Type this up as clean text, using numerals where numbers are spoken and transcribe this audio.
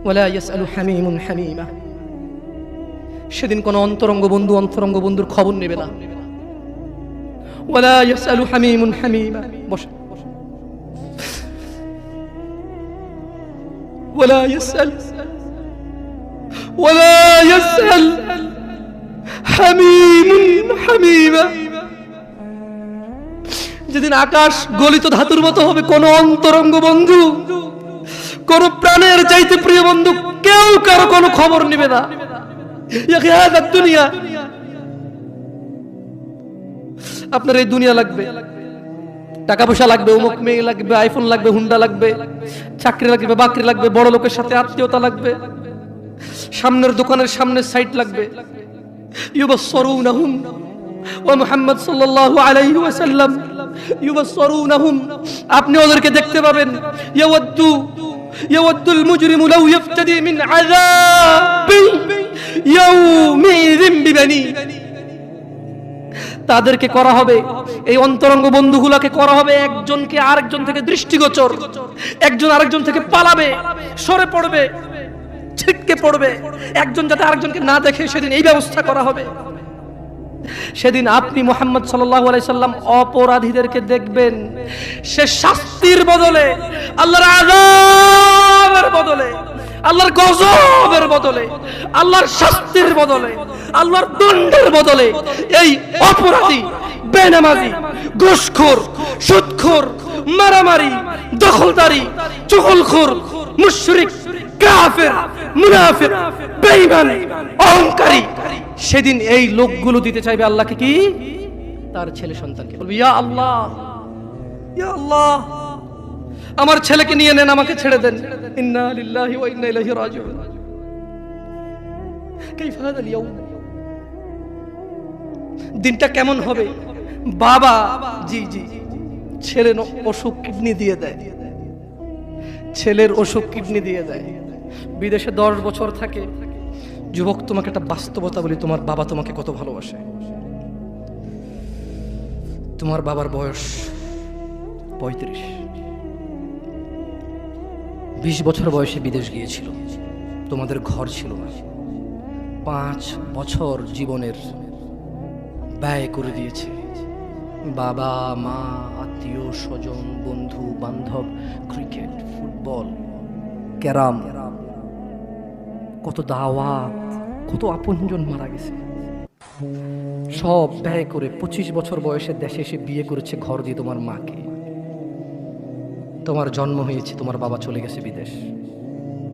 ওয়ালা ইয়াসআলু হামিমুন হামিমা। সেদিন কোন অন্তরঙ্গ বন্ধুর খবর নেবে না। ওয়ালা ইয়াসআলু হামিমুন হামিমা। বসে। ওয়ালা ইয়াসআল হামিমুন হামিমা। যেদিন আকাশ গলিত ধাতুর মতো হবে, কোন অন্তরঙ্গ বন্ধু, কোন প্রাণের চাইতে প্রিয় বন্ধু কেউ কারো কোনো খবর নেবে না। দুনিয়া, আপনার এই দুনিয়া লাগবে, টাকা পয়সা লাগবে, অমুক মেয়ে লাগবে, আইফোন লাগবে, হুন্ডা লাগবে, চাকরি লাগবে, বাকরি লাগবে, বড় লোকের সাথে আত্মীয়তা লাগবে, সামনের দোকানের সামনের সাইট লাগবে। ইউবাসসিরুনাহুম ওয়া মুহাম্মদ সাল্লাল্লাহু আলাইহি ওয়াসাল্লাম ইউবাসসিরুনাহুম, আপনি ওদেরকে দেখতে পাবেন। ইয়াওয়াদ্দুল মুজরিমু লাউ ইফতাদি মিন আযাবি ইয়াউমিযিন বিবানি। তাদেরকে করা হবে, এই অন্তরঙ্গ বন্ধুগুলোকে করা হবে একজনকে আরেকজন থেকে দৃষ্টিগোচর, একজন আরেকজন থেকে পালাবে, সরে পড়বে, ছিটকে পড়বে, একজন যাতে আরেকজনকে না দেখে সেদিন এই ব্যবস্থা করা হবে। সেদিন আপনি মুহাম্মদ সাল্লাল্লাহু আলাইহি সাল্লাম অপরাধীদেরকে দেখবেন, সে শাস্তির বদলে, আল্লাহর আযাবের বদলে, আল্লাহর গজবের বদলে, আল্লাহর শাস্তির বদলে, আল্লাহর দণ্ডের বদলে এই অপরাধী, বেনামাজি, ঘুষখোর, সুদখোর, মারামারি, দখলদারি, চুগলখোর, মুশরিক, কাফের, মুনাফিক, বেঈমান, অহংকারী, সেদিন এই লোকগুলো দিতে চাইবে আল্লাহকে কি? তার ছেলে সন্তানকে। বলবে, ইয়া আল্লাহ, ইয়া আল্লাহ, আমার ছেলেকে নিয়ে নেন, আমাকে ছেড়ে দেন। ইন্না লিল্লাহি ওয়া ইন্না ইলাইহি রাজিউন। কাইফা হাদাল ইয়াউম, দিনটা কেমন হবে? বাবা জি ছেলের অসুখ কিডনি দিয়ে দেয়, ছেলের অসুখ কিডনি দিয়ে দেয়, বিদেশে 10 বছর থাকে। যুবক, তোমাকে একটা বাস্তবতা বলি, তোমার বাবা তোমাকে কত ভালোবাসে। তোমার বাবার বয়স 35, 20 বছর বয়সে বিদেশ গিয়েছিল, তোমাদের ঘর ছিল না, 5 বছর জীবনের ব্যয় করে দিয়েছে। বাবা মা, আত্মীয় স্বজন, বন্ধু বান্ধব, ক্রিকেট, ফুটবল, ক্যারাম, কত দাওয়াত, কত আপনজন মারা গেছে, সব ব্যয় করে 25 বছর বয়সে দেশে এসে বিয়ে করেছে ঘর দিয়ে তোমার মাকে। তোমার জন্ম হয়েছে, তোমার বাবা চলে গেছে বিদেশ।